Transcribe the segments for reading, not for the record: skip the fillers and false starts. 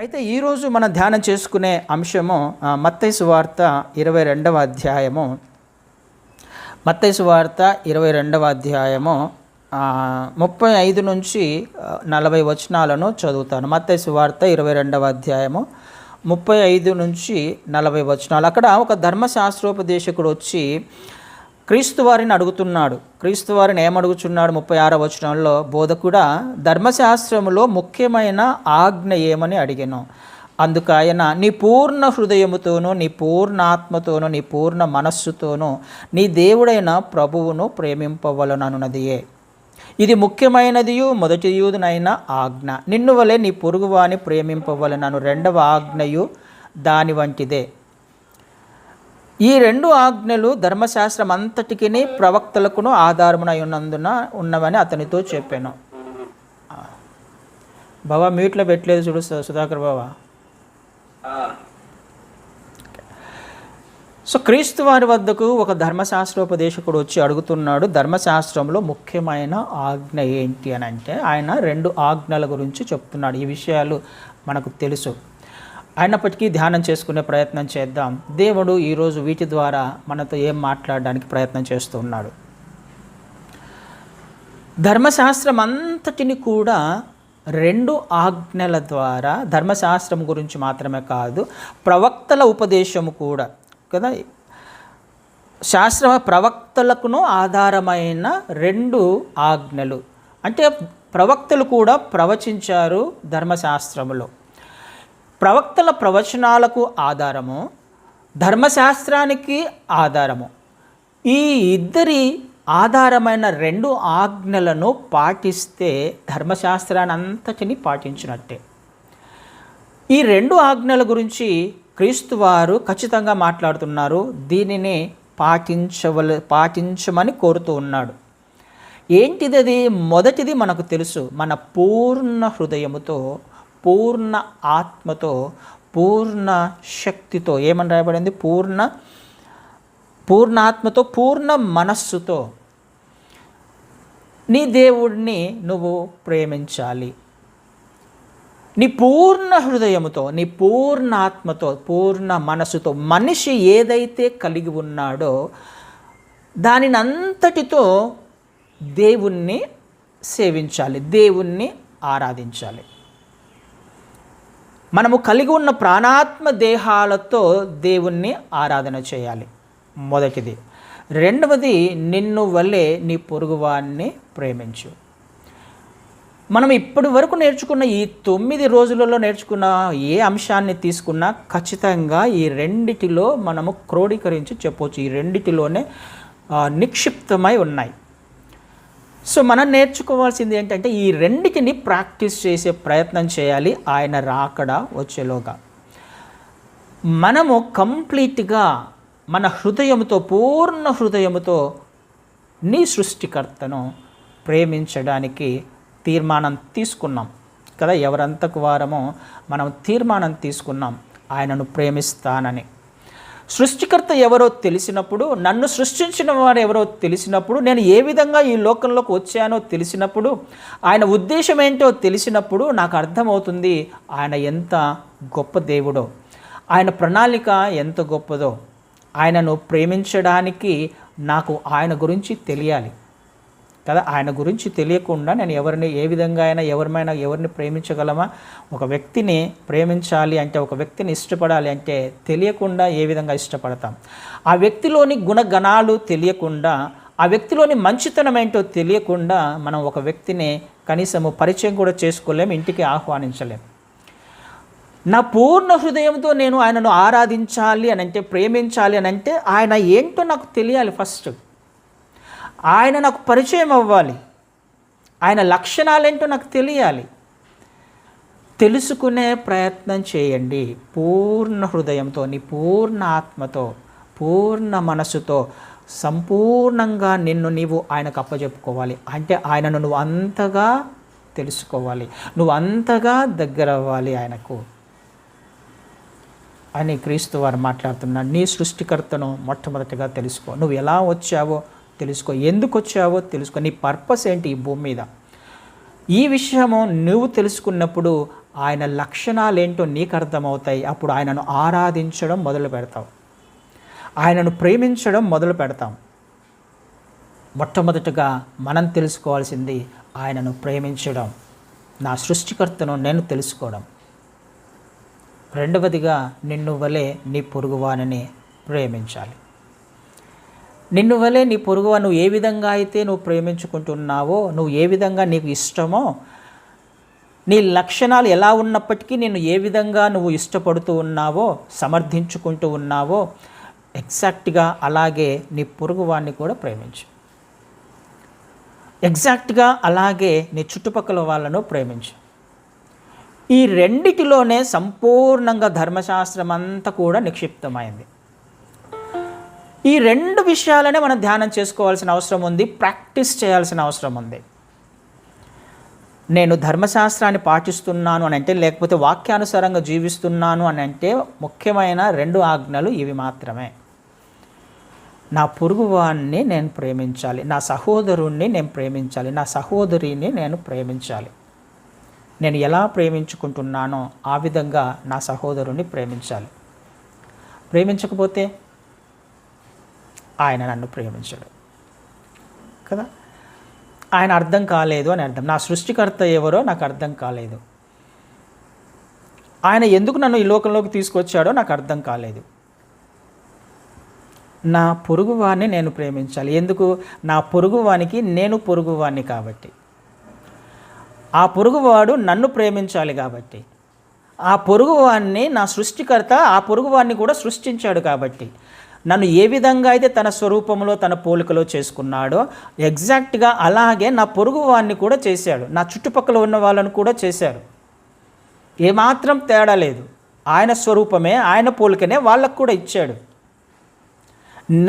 అయితే ఈరోజు మనం ధ్యానం చేసుకునే అంశము మత్తయి సువార్త 22వ అధ్యాయము. మత్తయి సువార్త 22వ అధ్యాయము 35 నుంచి 40 వచనాలను చదువుతాను. మత్తయి సువార్త 22వ అధ్యాయము 35 నుంచి 40 వచనాలు. అక్కడ ఒక ధర్మశాస్త్రోపదేశకుడు వచ్చి క్రీస్తు వారిని అడుగుతున్నాడు. క్రీస్తు వారిని ఏమడుగుచున్నాడు? 36వ వచనంలో, బోధకుడా, ధర్మశాస్త్రములో ముఖ్యమైన ఆజ్ఞ ఏమని అడిగాను. అందుకు ఆయన, నీ పూర్ణ హృదయముతోనూ, నీ పూర్ణ ఆత్మతోనూ, నీ పూర్ణ మనస్సుతోనూ నీ దేవుడైన ప్రభువును ప్రేమింపవలననున్నదియే. ఇది ముఖ్యమైనదియు మొదటియునైన ఆజ్ఞ. నిన్ను వలె నీ పొరుగువాని ప్రేమింపవలనను రెండవ ఆజ్ఞయు దాని వంటిదే. ఈ రెండు ఆజ్ఞలు ధర్మశాస్త్రం అంతటికి ప్రవక్తలకును ఆధారమునై ఉన్నవని అతనితో చెప్పాను. బాబా మ్యూట్లో పెట్టలేదు చూడు సుధాకర్ బాబా. సో క్రీస్తు వారి వద్దకు ఒక ధర్మశాస్త్రోపదేశకుడు వచ్చి అడుగుతున్నాడు, ధర్మశాస్త్రంలో ముఖ్యమైన ఆజ్ఞ ఏంటి అని అంటే ఆయన 2 ఆజ్ఞల గురించి చెప్తున్నాడు. ఈ విషయాలు మనకు తెలుసు, అయినప్పటికీ ధ్యానం చేసుకునే ప్రయత్నం చేద్దాం. దేవుడు ఈరోజు వీటి ద్వారా మనతో ఏం మాట్లాడడానికి ప్రయత్నం చేస్తున్నాడు. ధర్మశాస్త్రం అంతటిని కూడా 2 ఆజ్ఞల ద్వారా, ధర్మశాస్త్రం గురించి మాత్రమే కాదు, ప్రవక్తల ఉపదేశము కూడా కదా, ప్రవక్తలకును ఆధారమైన 2 ఆజ్ఞలు. అంటే ప్రవక్తలు కూడా ప్రవచించారు ధర్మశాస్త్రములో. ప్రవక్తల ప్రవచనాలకు ఆధారము, ధర్మశాస్త్రానికి ఆధారము. ఈ ఇద్దరి ఆధారమైన 2 ఆజ్ఞలను పాటిస్తే ధర్మశాస్త్రాన్ని అంతటిని పాటించినట్టే. ఈ 2 ఆజ్ఞల గురించి క్రీస్తు వారు ఖచ్చితంగా మాట్లాడుతున్నారు. దీనిని పాటించమని కోరుతూ ఉన్నాడు. ఏంటిది అది? మొదటిది మనకు తెలుసు, మన పూర్ణ హృదయముతో, పూర్ణ ఆత్మతో, పూర్ణ శక్తితో, ఏమని రాయబడింది? పూర్ణాత్మతో, పూర్ణ మనస్సుతో నీ దేవుడిని నువ్వు ప్రేమించాలి. నీ పూర్ణ హృదయముతో, నీ పూర్ణ ఆత్మతో, పూర్ణ మనస్సుతో. మనిషి ఏదైతే కలిగి ఉన్నాడో దానిని అంతటితో దేవుణ్ణి సేవించాలి, దేవుణ్ణి ఆరాధించాలి. మనము కలిగి ఉన్న ప్రాణాత్మ దేహాలతో దేవుణ్ణి ఆరాధన చేయాలి, మొదటిది. రెండవది, నిన్ను వలె నీ పొరుగువాన్ని ప్రేమించు. మనం ఇప్పటి వరకు నేర్చుకున్న ఈ 9 రోజులలో నేర్చుకున్న ఏ అంశాన్ని తీసుకున్నా ఖచ్చితంగా ఈ రెండిటిలో మనము క్రోడీకరించి చెప్పవచ్చు. ఈ రెండిటిలోనే నిక్షిప్తమై ఉన్నాయి. సో మనం నేర్చుకోవాల్సింది ఏంటంటే ఈ రెండిటిని ప్రాక్టీస్ చేసే ప్రయత్నం చేయాలి ఆయన రాకడ వచ్చేలోగా. మనము కంప్లీట్గా మన హృదయంతో, పూర్ణ హృదయముతో నీ సృష్టికర్తను ప్రేమించడానికి తీర్మానం తీసుకున్నాం కదా. ఎవరంతకు వారమో మనం తీర్మానం తీసుకున్నాం ఆయనను ప్రేమిస్తానని. సృష్టికర్త ఎవరో తెలిసినప్పుడు, నన్ను సృష్టించిన వారు ఎవరో తెలిసినప్పుడు, నేను ఏ విధంగా ఈ లోకంలోకి వచ్చానో తెలిసినప్పుడు, ఆయన ఉద్దేశం ఏంటో తెలిసినప్పుడు నాకు అర్థమవుతుంది ఆయన ఎంత గొప్ప దేవుడో, ఆయన ప్రణాళిక ఎంత గొప్పదో. ఆయనను ప్రేమించడానికి నాకు ఆయన గురించి తెలియాలి కదా. ఆయన గురించి తెలియకుండా నేను ఏ విధంగా అయినా ఎవరిని ప్రేమించగలమా? ఒక వ్యక్తిని ప్రేమించాలి అంటే, ఒక వ్యక్తిని ఇష్టపడాలి అంటే తెలియకుండా ఏ విధంగా ఇష్టపడతాం? ఆ వ్యక్తిలోని గుణగణాలు తెలియకుండా, ఆ వ్యక్తిలోని మంచితనం ఏంటో తెలియకుండా మనం ఒక వ్యక్తిని కనీసము పరిచయం కూడా చేసుకోలేము, ఇంటికి ఆహ్వానించలేము. నా పూర్ణ హృదయంతో నేను ఆయనను ఆరాధించాలి అని అంటే, ప్రేమించాలి అని అంటే ఆయన ఏంటో నాకు తెలియాలి. ఫస్ట్ ఆయన నాకు పరిచయం అవ్వాలి, ఆయన లక్షణాలేంటో నాకు తెలియాలి. తెలుసుకునే ప్రయత్నం చేయండి పూర్ణ హృదయంతో, నీ పూర్ణ ఆత్మతో, పూర్ణ మనసుతో సంపూర్ణంగా నిన్ను నీవు ఆయనకు అప్పచెప్పుకోవాలి. అంటే ఆయనను నువ్వు అంతగా తెలుసుకోవాలి, నువ్వు అంతగా దగ్గర అవ్వాలి ఆయనకు అని క్రీస్తు వారు మాట్లాడుతున్నాడు. నీ సృష్టికర్తను మొట్టమొదటిగా తెలుసుకో. నువ్వు ఎలా వచ్చావో తెలుసుకో, ఎందుకు వచ్చావో తెలుసుకో, నీ పర్పస్ ఏంటి ఈ భూమి మీద. ఈ విషయము నువ్వు తెలుసుకున్నప్పుడు ఆయన లక్షణాలు ఏంటో నీకు అర్థమవుతాయి. అప్పుడు ఆయనను ఆరాధించడం మొదలు పెడతావు, ఆయనను ప్రేమించడం మొదలు పెడతాం. మొట్టమొదటగా మనం తెలుసుకోవాల్సింది ఆయనను ప్రేమించడం, నా సృష్టికర్తను నేను తెలుసుకోవడం. రెండవదిగా నిన్ను వలె నీ పొరుగువానిని ప్రేమించాలి. నిన్ను వలె నీ పొరుగువా నువ్వు ఏ విధంగా అయితే నువ్వు ప్రేమించుకుంటున్నావో, నువ్వు ఏ విధంగా నీకు ఇష్టమో, నీ లక్షణాలు ఎలా ఉన్నప్పటికీ నిన్ను ఏ విధంగా నువ్వు ఇష్టపడుతూ ఉన్నావో, సమర్థించుకుంటూ ఉన్నావో, ఎగ్జాక్ట్గా అలాగే నీ పొరుగువాన్ని కూడా ప్రేమించు. ఎగ్జాక్ట్గా అలాగే నీ చుట్టుపక్కల వాళ్ళను ప్రేమించు. ఈ రెండిటిలోనే సంపూర్ణంగా ధర్మశాస్త్రం అంతా కూడా నిక్షిప్తమైంది. ఈ రెండు విషయాలనే మనం ధ్యానం చేసుకోవాల్సిన అవసరం ఉంది, ప్రాక్టీస్ చేయాల్సిన అవసరం ఉంది. నేను ధర్మశాస్త్రాన్ని పాటిస్తున్నాను అని అంటే, లేకపోతే వాక్యానుసారంగా జీవిస్తున్నాను అని అంటే ముఖ్యమైన 2 ఆజ్ఞలు ఇవి మాత్రమే. నా పొరుగువాన్ని నేను ప్రేమించాలి, నా సహోదరుణ్ణి నేను ప్రేమించాలి, నా సహోదరిని నేను ప్రేమించాలి. నేను ఎలా ప్రేమించుకుంటున్నానో ఆ విధంగా నా సహోదరుని ప్రేమించాలి. ప్రేమించకపోతే ఆయన నన్ను ప్రేమించడు కదా. ఆయన అర్థం కాలేదు అని అర్థం. నా సృష్టికర్త ఎవరో నాకు అర్థం కాలేదు, ఆయన ఎందుకు నన్ను ఈ లోకంలోకి తీసుకొచ్చాడో నాకు అర్థం కాలేదు. నా పొరుగువాన్ని నేను ప్రేమించాలి. ఎందుకు? నా పొరుగువానికి నేను పొరుగువాన్ని కాబట్టి, ఆ పొరుగువాడు నన్ను ప్రేమించాలి కాబట్టి, ఆ పొరుగువాన్ని నా సృష్టికర్త ఆ పొరుగువాన్ని కూడా సృష్టించాడు కాబట్టి, నన్ను ఏ విధంగా అయితే తన స్వరూపంలో తన పోలికలో చేసుకున్నాడో ఎగ్జాక్ట్గా అలాగే నా పొరుగువాన్ని కూడా చేశాడు, నా చుట్టుపక్కల ఉన్న వాళ్ళను కూడా చేశాడు. ఏమాత్రం తేడా లేదు. ఆయన స్వరూపమే, ఆయన పోలికనే వాళ్ళకు కూడా ఇచ్చాడు.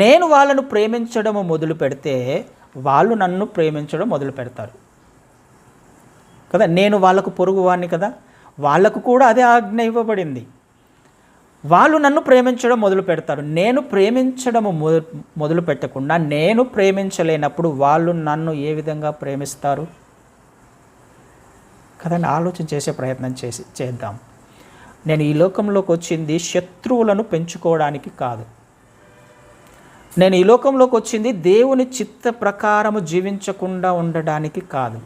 నేను వాళ్ళను ప్రేమించడము మొదలు పెడితే వాళ్ళు నన్ను ప్రేమించడం మొదలు పెడతారు కదా. నేను వాళ్ళకు పొరుగువాన్ని కదా, వాళ్ళకు కూడా అదే ఆజ్ఞ ఇవ్వబడింది. వాళ్ళు నన్ను ప్రేమించడం మొదలు పెడతారు. నేను ప్రేమించడము మొదలు పెట్టకుండా, నేను ప్రేమించలేనప్పుడు వాళ్ళు నన్ను ఏ విధంగా ప్రేమిస్తారు కదండి. ఆలోచన చేసే ప్రయత్నం చేద్దాం. నేను ఈ లోకంలోకి వచ్చింది శత్రువులను పెంచుకోవడానికి కాదు. నేను ఈ లోకంలోకి వచ్చింది దేవుని చిత్త ప్రకారము జీవించకుండా ఉండడానికి కాదు.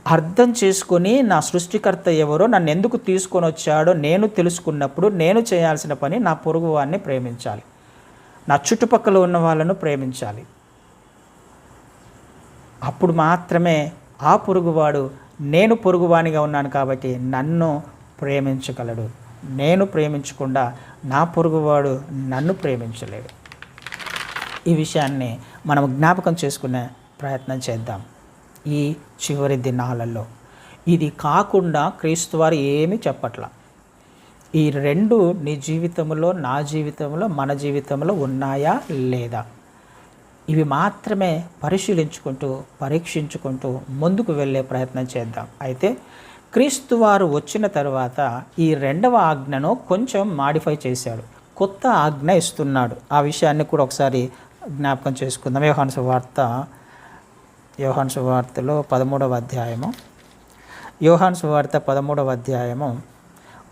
అర్థం చేసుకొని నా సృష్టికర్త ఎవరో, నన్ను ఎందుకు తీసుకొని వచ్చాడో నేను తెలుసుకున్నప్పుడు నేను చేయాల్సిన పని నా పొరుగువాన్ని ప్రేమించాలి, నా చుట్టుపక్కల ఉన్న వాళ్ళను ప్రేమించాలి. అప్పుడు మాత్రమే ఆ పొరుగువాడు నేను పొరుగువానిగా ఉన్నాను కాబట్టి నన్ను ప్రేమించగలడు. నేను ప్రేమించకుండా నా పొరుగువాడు నన్ను ప్రేమించలేడు. ఈ విషయాన్ని మనం జ్ఞాపకం చేసుకునే ప్రయత్నం చేద్దాం ఈ చివరి దినాలలో. ఇది కాకుండా క్రీస్తు వారు ఏమీ చెప్పట్లా. ఈ రెండు నీ జీవితంలో, నా జీవితంలో, మన జీవితంలో ఉన్నాయా లేదా, ఇవి మాత్రమే పరిశీలించుకుంటూ పరీక్షించుకుంటూ ముందుకు వెళ్ళే ప్రయత్నం చేద్దాం. అయితే క్రీస్తు వారు వచ్చిన తర్వాత ఈ 2వ ఆజ్ఞను కొంచెం మాడిఫై చేశాడు, కొత్త ఆజ్ఞ ఇస్తున్నాడు. ఆ విషయాన్ని కూడా ఒకసారి జ్ఞాపకం చేసుకుందాం. యోహాను సువార్తలో 13వ అధ్యాయము, యోహాను సువార్త 13వ అధ్యాయము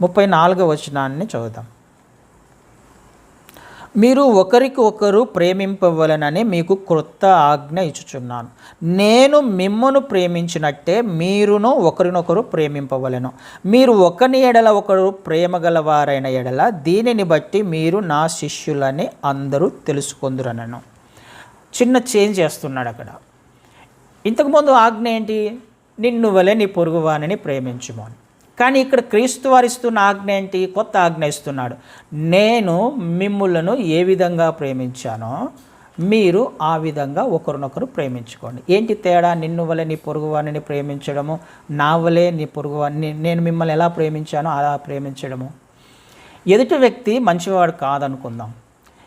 34వ వచనాన్ని చదువుదాం. మీరు ఒకరికి ఒకరు ప్రేమింపవలనని మీకు క్రొత్త ఆజ్ఞ ఇచ్చుచున్నాను. నేను మిమ్మును ప్రేమించినట్టే మీరును ఒకరినొకరు ప్రేమింపవలెను. మీరు ఒకని ఎడల ఒకరు ప్రేమగలవారైన ఎడల దీనిని బట్టి మీరు నా శిష్యులని అందరూ తెలుసుకొందురనను. చిన్న చేంజ్ చేస్తున్నాడు అక్కడ. ఇంతకుముందు ఆజ్ఞ ఏంటి? నిన్ను వలె నీ పొరుగువానిని ప్రేమించుము అని. కానీ ఇక్కడ క్రీస్తు వారు ఇస్తున్న ఆజ్ఞ ఏంటి? కొత్త ఆజ్ఞ ఇస్తున్నాడు. నేను మిమ్ములను ఏ విధంగా ప్రేమించానో మీరు ఆ విధంగా ఒకరినొకరు ప్రేమించుకోండి. ఏంటి తేడా? నిన్ను వలె నీ పొరుగువానిని ప్రేమించడము, నా వలె నీ పొరుగువాన్ని, నేను మిమ్మల్ని ఎలా ప్రేమించానో అలా ప్రేమించడము. ఎదుటి వ్యక్తి మంచివాడు కాదనుకుందాం,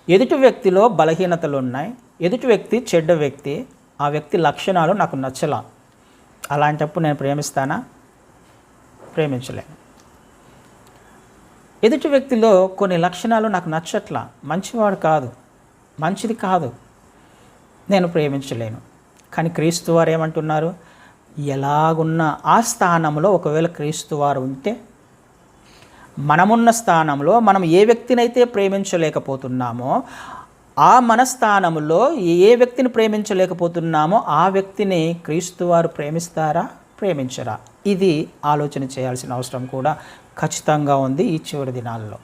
ఎదుటి వ్యక్తిలో బలహీనతలు ఉన్నాయి, ఎదుటి వ్యక్తి చెడ్డ వ్యక్తి, ఆ వ్యక్తి లక్షణాలు నాకు నచ్చలా, అలాంటప్పుడు నేను ప్రేమిస్తానా? ప్రేమించలేను. ఎదుటి వ్యక్తిలో కొన్ని లక్షణాలు నాకు నచ్చట్లా, మంచివాడు కాదు, మంచిది కాదు, నేను ప్రేమించలేను. కానీ క్రీస్తు వారు ఏమంటున్నారు? ఎలాగున్న ఆ స్థానంలో ఒకవేళ క్రీస్తు వారు ఉంటే, మనమున్న స్థానంలో మనం ఏ వ్యక్తినైతే ప్రేమించలేకపోతున్నామో ఆ మన స్థానంలో ఏ వ్యక్తిని ప్రేమించలేకపోతున్నామో ఆ వ్యక్తిని క్రీస్తు వారు ప్రేమిస్తారా, ప్రేమించరా? ఇది ఆలోచన చేయాల్సిన అవసరం కూడా ఖచ్చితంగా ఉంది ఈ చివరి దినాల్లో.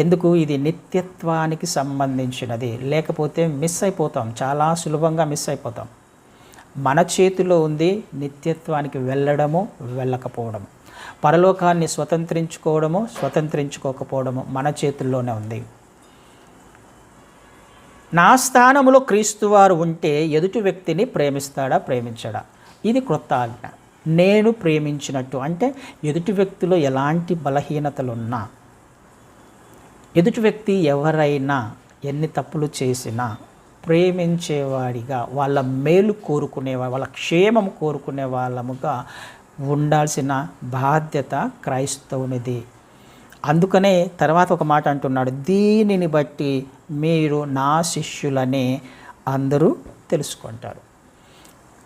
ఎందుకు? ఇది నిత్యత్వానికి సంబంధించినది. లేకపోతే మిస్ అయిపోతాం, చాలా సులభంగా మిస్ అయిపోతాం. మన చేతిలో ఉంది నిత్యత్వానికి వెళ్ళడము, వెళ్ళకపోవడము. పరలోకాన్ని స్వతంత్రించుకోవడము, స్వతంత్రించుకోకపోవడము మన చేతుల్లోనే ఉంది. నా స్థానంలో క్రీస్తు వారు ఉంటే ఎదుటి వ్యక్తిని ప్రేమిస్తాడా, ప్రేమించడా? ఇది క్రొత్త ఆజ్ఞ. నేను ప్రేమించినట్టు అంటే ఎదుటి వ్యక్తిలో ఎలాంటి బలహీనతలున్నా, ఎదుటి వ్యక్తి ఎవరైనా ఎన్ని తప్పులు చేసినా ప్రేమించేవాడిగా, వాళ్ళ మేలు కోరుకునేవాడు, వాళ్ళ క్షేమం కోరుకునే వాళ్ళముగా ఉండాల్సిన బాధ్యత క్రైస్తవునిది. అందుకనే తర్వాత ఒక మాట అంటున్నాడు, దీనిని బట్టి మీరు నా శిష్యులని అందరూ తెలుసుకుంటారు.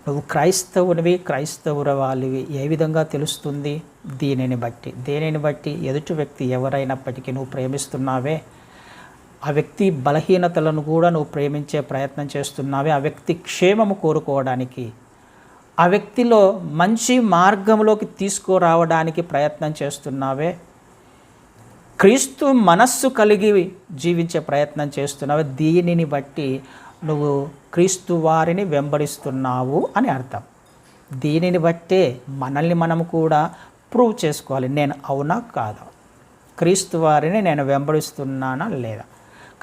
నువ్వు క్రైస్తవునివి, క్రైస్తవుల వాళ్ళవి ఏ విధంగా తెలుస్తుంది? దీనిని బట్టి. దేనిని బట్టి? ఎదుటి వ్యక్తి ఎవరైనప్పటికీ నువ్వు ప్రేమిస్తున్నావే, ఆ వ్యక్తి బలహీనతలను కూడా నువ్వు ప్రేమించే ప్రయత్నం చేస్తున్నావే, ఆ వ్యక్తి క్షేమము కోరుకోవడానికి, ఆ వ్యక్తిలో మంచి మార్గంలోకి తీసుకురావడానికి ప్రయత్నం చేస్తున్నావే, క్రీస్తు మనస్సు కలిగి జీవించే ప్రయత్నం చేస్తున్నావే, దీనిని బట్టి నువ్వు క్రీస్తు వారిని వెంబడిస్తున్నావు అని అర్థం. దీనిని బట్టే మనల్ని మనము కూడా ప్రూవ్ చేసుకోవాలి. నేను అవునా కాదా, క్రీస్తు వారిని నేను వెంబడిస్తున్నానా లేదా,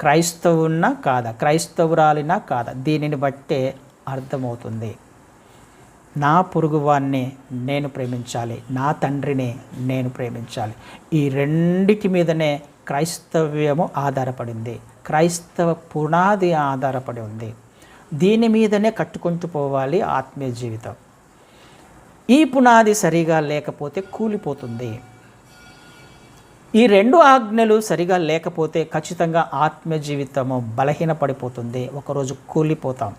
క్రైస్తవున్నా కాదా, క్రైస్తవురాలినా కాదా, దీనిని బట్టే అర్థమవుతుంది. నా పొరుగువాన్ని నేను ప్రేమించాలి, నా తండ్రిని నేను ప్రేమించాలి. ఈ రెండిటి మీదనే క్రైస్తవ్యము ఆధారపడింది, క్రైస్తవ పునాది ఆధారపడి ఉంది. దీని మీదనే కట్టుకుంటూ పోవాలి ఆత్మీయ జీవితం. ఈ పునాది సరిగా లేకపోతే కూలిపోతుంది. ఈ రెండు ఆజ్ఞలు సరిగా లేకపోతే ఖచ్చితంగా ఆత్మీయ జీవితము బలహీనపడిపోతుంది. ఒకరోజు కూలిపోతాం,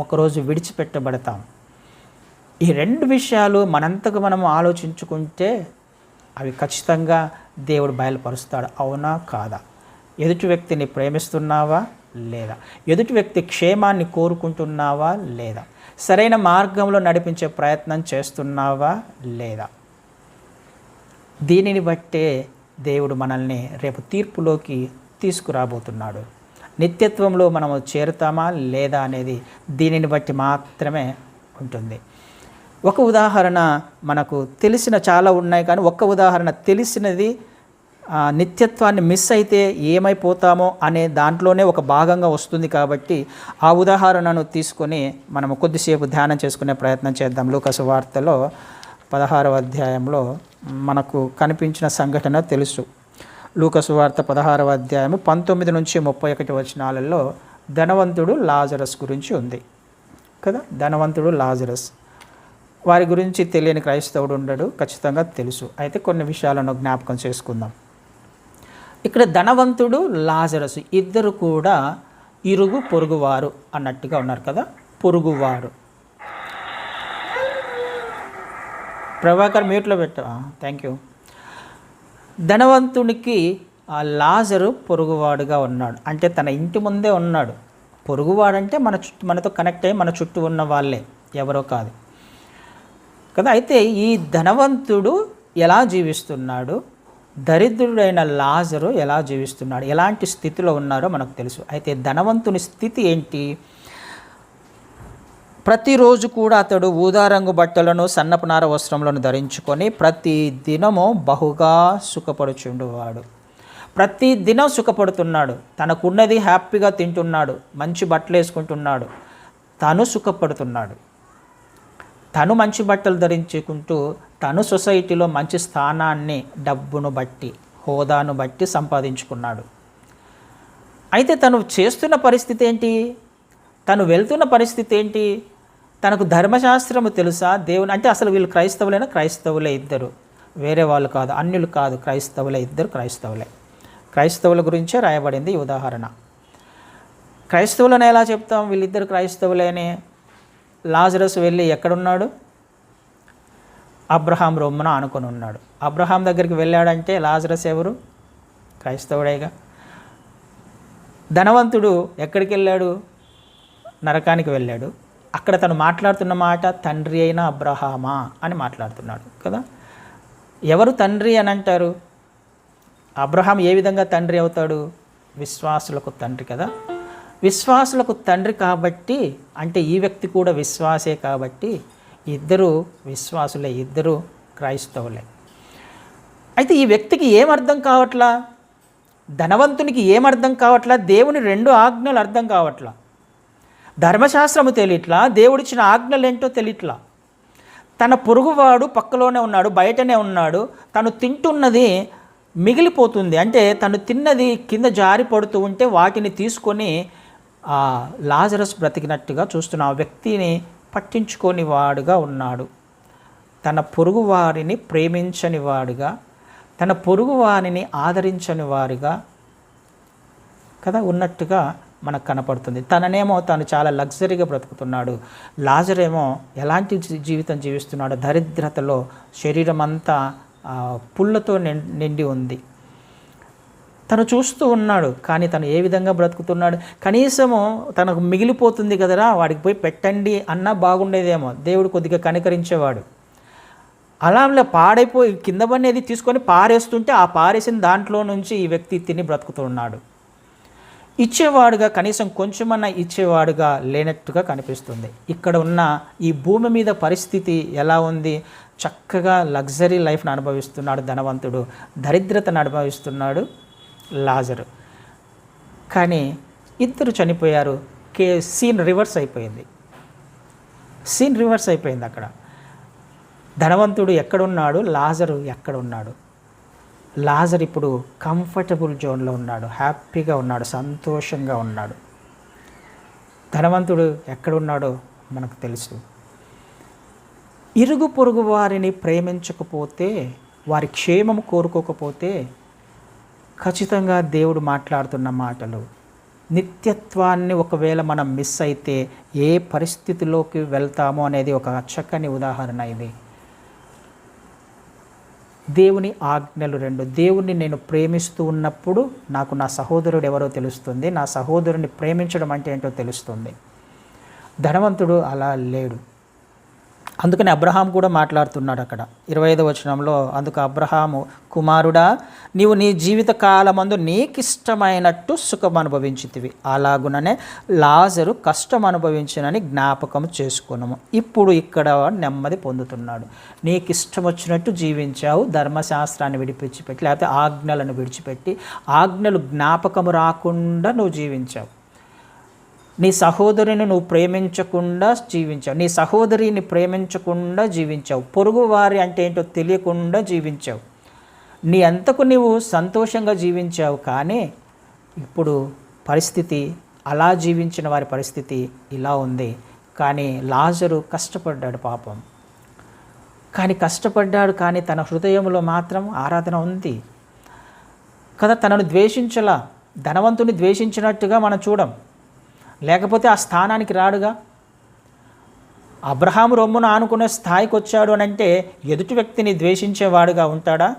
ఒకరోజు విడిచిపెట్టబడతాం. ఈ రెండు విషయాలు మనంతకు మనము ఆలోచించుకుంటే అవి ఖచ్చితంగా దేవుడు బయలుపరుస్తాడు. అవునా కాదా? ఎదుటి వ్యక్తిని ప్రేమిస్తున్నావా లేదా, ఎదుటి వ్యక్తి క్షేమాన్ని కోరుకుంటున్నావా లేదా, సరైన మార్గంలో నడిపించే ప్రయత్నం చేస్తున్నావా లేదా? దీనిని బట్టే దేవుడు మనల్ని రేపు తీర్పులోకి తీసుకురాబోతున్నాడు. నిత్యత్వంలో మనము చేరుతామా లేదా అనేది దీనిని బట్టి మాత్రమే ఉంటుంది. ఒక ఉదాహరణ మనకు తెలిసిన చాలా ఉన్నాయి, కానీ ఒక్క ఉదాహరణ తెలిసినది నిత్యత్వాన్ని మిస్ అయితే ఏమైపోతామో అనే దాంట్లోనే ఒక భాగంగా వస్తుంది. కాబట్టి ఆ ఉదాహరణను తీసుకొని మనము కొద్దిసేపు ధ్యానం చేసుకునే ప్రయత్నం చేద్దాం. లూకాసు వార్తలో 16వ అధ్యాయంలో మనకు కనిపించిన సంఘటన తెలుసు. లూకాసు వార్త 16వ అధ్యాయము 19 నుంచి 31 వచనాలలో ధనవంతుడు లాజరస్ గురించి ఉంది కదా. ధనవంతుడు లాజరస్, వారి గురించి తెలియని క్రైస్తవుడు ఉండడు, ఖచ్చితంగా తెలుసు. అయితే కొన్ని విషయాలను జ్ఞాపకం చేసుకుందాం. ఇక్కడ ధనవంతుడు లాజరస్ ఇద్దరు కూడా ఇరుగు పొరుగువారు అన్నట్టుగా ఉన్నారు కదా. పొరుగువారు. ప్రభాకర్ మ్యూట్లో పెట్టా, థ్యాంక్ యూ. ధనవంతునికి ఆ లాజరు పొరుగువాడుగా ఉన్నాడు, అంటే తన ఇంటి ముందే ఉన్నాడు. పొరుగువాడంటే మనతో కనెక్ట్ అయ్యి మన చుట్టూ ఉన్న వాళ్ళే, ఎవరో కాదు కదా. అయితే ఈ ధనవంతుడు ఎలా జీవిస్తున్నాడు, దరిద్రుడైన లాజరు ఎలా జీవిస్తున్నాడు, ఎలాంటి స్థితిలో ఉన్నారో మనకు తెలుసు. అయితే ధనవంతుని స్థితి ఏంటి? ప్రతిరోజు కూడా అతడు ఊదా రంగు బట్టలను సన్నపు నార వస్త్రములను ధరించుకొని ప్రతి దినము బహుగా సుఖపడుచుండువాడు. ప్రతి దినం సుఖపడుతున్నాడు, తనకున్నది హ్యాపీగా తింటున్నాడు, మంచి బట్టలు వేసుకుంటున్నాడు, తను సుఖపడుతున్నాడు. తను మంచి బట్టలు ధరించుకుంటూ తను సొసైటీలో మంచి స్థానాన్ని డబ్బును బట్టి, హోదాను బట్టి సంపాదించుకున్నాడు. అయితే తను చేస్తున్న పరిస్థితి ఏంటి, తను వెళ్తున్న పరిస్థితి ఏంటి? తనకు ధర్మశాస్త్రము తెలుసా, దేవుని అంటే అసలు వీళ్ళు క్రైస్తవులైనా? క్రైస్తవులే ఇద్దరు, వేరే వాళ్ళు కాదు, అన్యులు కాదు, క్రైస్తవులే ఇద్దరు, క్రైస్తవులే. క్రైస్తవుల గురించే రాయబడింది ఈ ఉదాహరణ. క్రైస్తవులను ఎలా చెప్తాం వీళ్ళిద్దరు క్రైస్తవులేని? లాజరస్ వెళ్ళి ఎక్కడున్నాడు? అబ్రహాం రొమ్మున ఆనుకొని ఉన్నాడు. అబ్రహాం దగ్గరికి వెళ్ళాడంటే లాజరస్ ఎవరు? క్రైస్తవుడేగా. ధనవంతుడు ఎక్కడికి వెళ్ళాడు? నరకానికి వెళ్ళాడు. అక్కడ తను మాట్లాడుతున్న మాట తండ్రి అయిన అబ్రహామా అని మాట్లాడుతున్నాడు కదా. ఎవరు తండ్రి అని అంటారు? అబ్రహాం ఏ విధంగా తండ్రి అవుతాడు? విశ్వాసులకు తండ్రి కదా. విశ్వాసులకు తండ్రి కాబట్టి, అంటే ఈ వ్యక్తి కూడా విశ్వాసే కాబట్టి ఇద్దరు విశ్వాసులే, ఇద్దరు క్రైస్తవులే. అయితే ఈ వ్యక్తికి ఏమర్థం కావట్లా? ధనవంతునికి ఏమర్థం కావట్లా? దేవుని 2 ఆజ్ఞలు అర్థం కావట్లా. ధర్మశాస్త్రము తెలియట్లా, దేవుడిచ్చిన ఆజ్ఞలు ఏంటో తెలియట్లా. తన పొరుగువాడు పక్కలోనే ఉన్నాడు, బయటనే ఉన్నాడు. తను తింటున్నది మిగిలిపోతుంది, అంటే తను తిన్నది కింద జారి పడుతూ ఉంటే వాటిని తీసుకొని లాజరస్ బ్రతికినట్టుగా చూస్తున్న ఆ వ్యక్తిని పట్టించుకొని వాడుగా ఉన్నాడు. తన పొరుగువారిని ప్రేమించని వాడుగా, తన పొరుగువారిని ఆదరించని వారిగా కదా ఉన్నట్టుగా మనకు కనపడుతుంది. తననేమో తను చాలా లగ్జరీగా బ్రతుకుతున్నాడు. లాజరేమో ఎలాంటి జీవితం జీవిస్తున్నాడు? దరిద్రతలో, శరీరం అంతా పుల్లతో నిండి ఉంది. తను చూస్తూ ఉన్నాడు, కానీ తను ఏ విధంగా బ్రతుకుతున్నాడు? కనీసము తనకు మిగిలిపోతుంది కదరా, వాడికి పోయి పెట్టండి అన్నా బాగుండేదేమో. దేవుడు కొద్దిగా కనికరించేవాడు. అలా పాడైపోయి కింద పనేది తీసుకొని పారేస్తుంటే ఆ పారేసిన దాంట్లో నుంచి ఈ వ్యక్తి తిని బ్రతుకుతున్నాడు. ఇచ్చేవాడుగా, కనీసం కొంచెమన్నా ఇచ్చేవాడుగా లేనట్టుగా కనిపిస్తుంది. ఇక్కడ ఉన్న ఈ భూమి మీద పరిస్థితి ఎలా ఉంది? చక్కగా లగ్జరీ లైఫ్ను అనుభవిస్తున్నాడు ధనవంతుడు, దరిద్రతను అనుభవిస్తున్నాడు లాజరు. కానీ ఇద్దరు చనిపోయారు. సీన్ రివర్స్ అయిపోయింది. అక్కడ ధనవంతుడు ఎక్కడున్నాడు? లాజరు ఎక్కడున్నాడు? లాజర్ ఇప్పుడు కంఫర్టబుల్ జోన్లో ఉన్నాడు, హ్యాపీగా ఉన్నాడు, సంతోషంగా ఉన్నాడు. ధనవంతుడు ఎక్కడున్నాడో మనకు తెలుసు. ఇరుగు పొరుగు వారిని ప్రేమించకపోతే, వారి క్షేమం కోరుకోకపోతే ఖచ్చితంగా దేవుడు మాట్లాడుతున్న మాటలు, నిత్యత్వాన్ని ఒకవేళ మనం మిస్ అయితే ఏ పరిస్థితిలోకి వెళ్తామో అనేది ఒక చక్కని ఉదాహరణ ఇది. దేవుని ఆజ్ఞలు 2. దేవుణ్ణి నేను ప్రేమిస్తూ ఉన్నప్పుడు నాకు నా సహోదరుడు ఎవరో తెలుస్తుంది, నా సహోదరుని ప్రేమించడం అంటే ఏంటో తెలుస్తుంది. ధనవంతుడు అలా లేడు. అందుకని అబ్రహాం కూడా మాట్లాడుతున్నాడు అక్కడ 25వ వచనంలో. అందుకు అబ్రహాము, కుమారుడా, నీవు నీ జీవిత కాలమందు నీకిష్టమైనట్టు సుఖం అనుభవించితివి, అలాగుననే లాజరు కష్టం అనుభవించినని జ్ఞాపకం చేసుకున్నాము. ఇప్పుడు ఇక్కడ నెమ్మది పొందుతున్నాడు. నీకు ఇష్టం వచ్చినట్టు జీవించావు, ధర్మశాస్త్రాన్ని విడిపించిపెట్టి, లేకపోతే ఆజ్ఞలను విడిచిపెట్టి, ఆజ్ఞలు జ్ఞాపకము రాకుండా నువ్వు జీవించావు. నీ సహోదరిని నువ్వు ప్రేమించకుండా జీవించావు, నీ సహోదరిని ప్రేమించకుండా జీవించావు, పొరుగువారి అంటే ఏంటో తెలియకుండా జీవించావు. నీ అంతకు నీవు సంతోషంగా జీవించావు. కానీ ఇప్పుడు పరిస్థితి, అలా జీవించిన వారి పరిస్థితి ఇలా ఉంది. కానీ లాజరు కష్టపడ్డాడు పాపం. కానీ కష్టపడ్డాడు, కానీ తన హృదయంలో మాత్రం ఆరాధన ఉంది కదా. తనను ద్వేషించలా, ధనవంతుని ద్వేషించినట్టుగా మనం చూడం, లేకపోతే ఆ స్థానానికి రాడుగా. అబ్రహాము రొమ్మున ఆనుకునే స్థాయికి వచ్చాడు అని అంటే ఎదుటి వ్యక్తిని ద్వేషించేవాడుగా ఉంటాడా?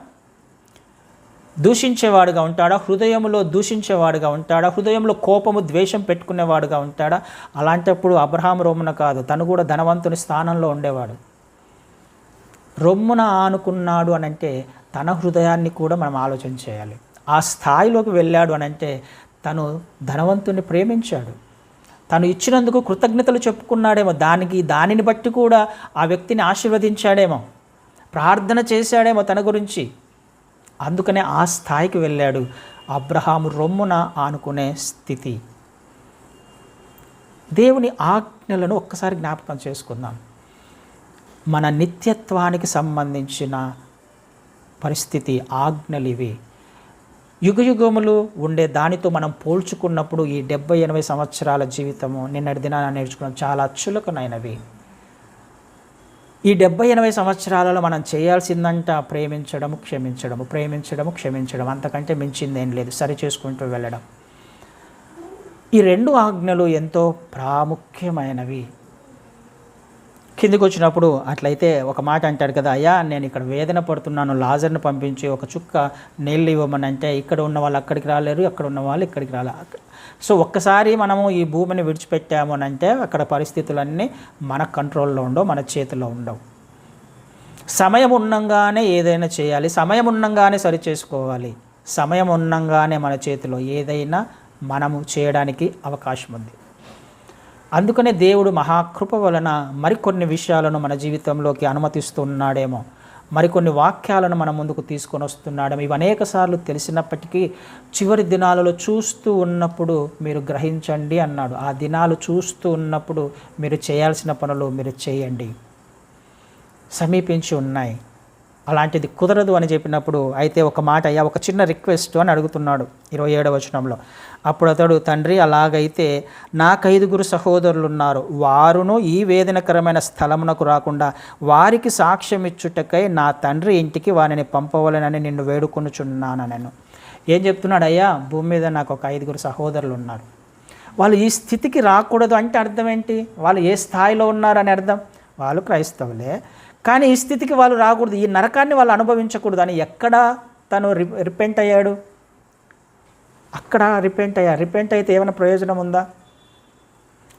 దూషించేవాడుగా ఉంటాడా? హృదయంలో దూషించేవాడుగా ఉంటాడా? హృదయంలో కోపము, ద్వేషం పెట్టుకునేవాడుగా ఉంటాడా? అలాంటప్పుడు అబ్రహాము రొమ్మున కాదు, తను కూడా ధనవంతుని స్థానంలో ఉండేవాడు. రొమ్మున ఆనుకున్నాడు అని అంటే తన హృదయాన్ని కూడా మనం ఆలోచన చేయాలి. ఆ స్థాయిలోకి వెళ్ళాడు అని అంటే తను ధనవంతుని ప్రేమించాడు, తను ఇచ్చినందుకు కృతజ్ఞతలు చెప్పుకున్నాడేమో, దానిని బట్టి కూడా ఆ వ్యక్తిని ఆశీర్వదించాడేమో, ప్రార్థన చేశాడేమో తన గురించి. అందుకనే ఆ స్థాయికి వెళ్ళాడు. అబ్రహాము రొమ్మున ఆనుకునే స్థితి. దేవుని ఆజ్ఞలను ఒక్కసారి జ్ఞాపకం చేసుకుందాం. మన నిత్యత్వానికి సంబంధించిన పరిస్థితి, ఆజ్ఞలు ఇవి. యుగయుగములు ఉండే దానితో మనం పోల్చుకున్నప్పుడు ఈ 70-80 సంవత్సరాల జీవితము, నిన్నటి దినాన నేర్చుకున్నాం, చాలా చులకనైనవి. ఈ 70-80 సంవత్సరాలలో మనం చేయాల్సిందంట ప్రేమించడము, క్షమించడము, ప్రేమించడము, క్షమించడం, అంతకంటే మించిందేం లేదు. సరి చేసుకుంటూ వెళ్ళడం. ఈ 2 ఆజ్ఞలు ఎంతో ప్రాముఖ్యమైనవి. కిందికి వచ్చినప్పుడు అట్లయితే ఒక మాట అంటాడు కదా, అయ్యా నేను ఇక్కడ వేదన పడుతున్నాను, లాజర్ని పంపించి ఒక చుక్క నీళ్ళు ఇవ్వమని అంటే ఇక్కడ ఉన్న వాళ్ళు అక్కడికి రాలేరు, అక్కడ ఉన్న వాళ్ళు ఇక్కడికి రాలేరు. సో ఒక్కసారి మనము ఈ భూమిని విడిచిపెట్టాము అని అంటే అక్కడ పరిస్థితులన్నీ మన కంట్రోల్లో ఉండవు, మన చేతిలో ఉండవు. సమయం ఉన్నంగానే ఏదైనా చేయాలి, సమయం ఉన్నంగానే సరి చేసుకోవాలి, సమయం ఉన్నంగానే మన చేతిలో ఏదైనా మనము చేయడానికి అవకాశం ఉంది. అందుకనే దేవుడు మహాకృప వలన మరికొన్ని విషయాలను మన జీవితంలోకి అనుమతిస్తున్నాడేమో, మరికొన్ని వాక్యాలను మన ముందుకు తీసుకొని వస్తున్నాడేమో. ఇవి అనేక సార్లు తెలిసినప్పటికీ చివరి దినాలలో చూస్తూ ఉన్నప్పుడు మీరు గ్రహించండి అన్నాడు. ఆ దినాలు చూస్తూ ఉన్నప్పుడు మీరు చేయాల్సిన పనులు మీరు చేయండి, సమీపించి ఉన్నాయి. అలాంటిది కుదరదు అని చెప్పినప్పుడు అయితే ఒక మాట, అయ్యా ఒక చిన్న రిక్వెస్ట్ అని అడుగుతున్నాడు 27వ వచనంలో. అప్పుడు అతడు, తండ్రి అలాగైతే నాకు 5 సహోదరులు ఉన్నారు, వారును ఈ వేదనకరమైన స్థలమునకు రాకుండా వారికి సాక్ష్యం ఇచ్చుటకై నా తండ్రి ఇంటికి వారిని పంపవలనని నిన్ను వేడుకొనుచున్నాను. నేను ఏం చెప్తున్నాడు, అయ్యా భూమి మీద నాకు ఒక 5 సహోదరులు ఉన్నారు, వాళ్ళు ఈ స్థితికి రాకూడదు అంటే అర్థం ఏంటి? వాళ్ళు ఏ స్థాయిలో ఉన్నారని అర్థం? వాళ్ళు క్రైస్తవులే, కానీ ఈ స్థితికి వాళ్ళు రాకూడదు, ఈ నరకాన్ని వాళ్ళు అనుభవించకూడదు అని ఎక్కడ తను రిపెంట్ అయ్యాడు? అక్కడ రిపెంట్ అయితే ఏమైనా ప్రయోజనం ఉందా?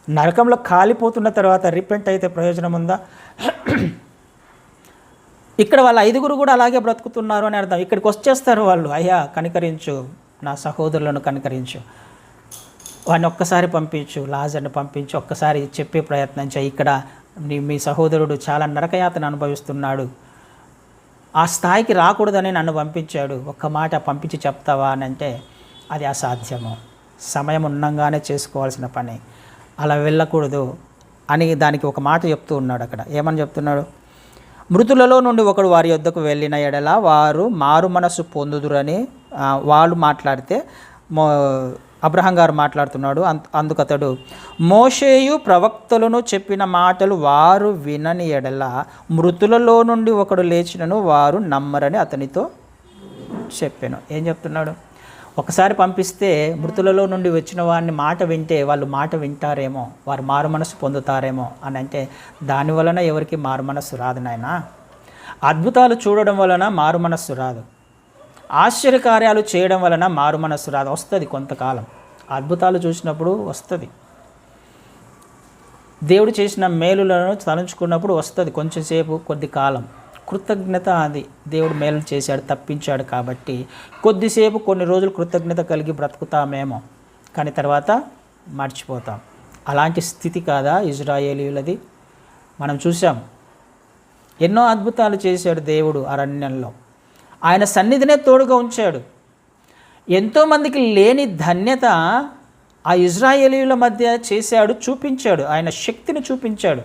నరకంలో కాలిపోతున్న తర్వాత రిపెంట్ అయితే ప్రయోజనం ఉందా? ఇక్కడ వాళ్ళ 5 కూడా అలాగే బ్రతుకుతున్నారు అని అర్థం. ఇక్కడికి వచ్చేస్తారు వాళ్ళు, అయ్యా కనికరించు, నా సహోదరులను కనికరించు, వాడిని ఒక్కసారి పంపించు, లాజర్ని పంపించు, ఒక్కసారి చెప్పే ప్రయత్నం చేయి, ఇక్కడ మీ సహోదరుడు చాలా నరకయాతన అనుభవిస్తున్నాడు, ఆ స్థాయికి రాకూడదని నన్ను పంపించాడు, ఒక్క మాట పంపించి చెప్తావా అని అంటే అది అసాధ్యము. సమయం ఉన్నంగానే చేసుకోవాల్సిన పని, అలా వెళ్ళకూడదు అని దానికి ఒక మాట చెప్తూ ఉన్నాడు. అక్కడ ఏమని చెప్తున్నాడు? మృతులలో నుండి ఒకడు వారి యొద్దకు వెళ్ళిన ఎడల వారు మారు మనస్సు పొందుదురని వాళ్ళు మాట్లాడితే అబ్రహాం గారు మాట్లాడుతున్నాడు. అందుకతడు, మోషేయు ప్రవక్తలను చెప్పిన మాటలు వారు వినని ఎడల మృతులలో నుండి ఒకడు లేచినను వారు నమ్మరని అతనితో చెప్పాను. ఏం చెప్తున్నాడు? ఒకసారి పంపిస్తే మృతులలో నుండి వచ్చిన వారిని మాట వింటే వాళ్ళు మాట వింటారేమో, వారు మారు మనసు పొందుతారేమో అని అంటే దాని వలన ఎవరికి మారు మనస్సు రాదు నాయనా. అద్భుతాలు చూడడం వలన మారు మనస్సు రాదు, ఆశ్చర్యకార్యాలు చేయడం వలన మారు మనస్సు రాదు. వస్తుంది కొంతకాలం, అద్భుతాలు చూసినప్పుడు వస్తుంది, దేవుడు చేసిన మేలులను తలంచుకున్నప్పుడు వస్తుంది కొంచెంసేపు, కొద్ది కాలం కృతజ్ఞత. అది దేవుడు మేలు చేశాడు, తప్పించాడు కాబట్టి కొద్దిసేపు కొన్ని రోజులు కృతజ్ఞత కలిగి బ్రతుకుతామేమో, కానీ తర్వాత మర్చిపోతాం. అలాంటి స్థితి కాదా ఇజ్రాయేలీయులది? మనం చూసాం, ఎన్నో అద్భుతాలు చేశాడు దేవుడు అరణ్యంలో, ఆయన సన్నిధినే తోడుగా ఉంచాడు. ఎంతోమందికి లేని ధన్యత ఆ ఇజ్రాయేలీయుల మధ్య చేశాడు, చూపించాడు, ఆయన శక్తిని చూపించాడు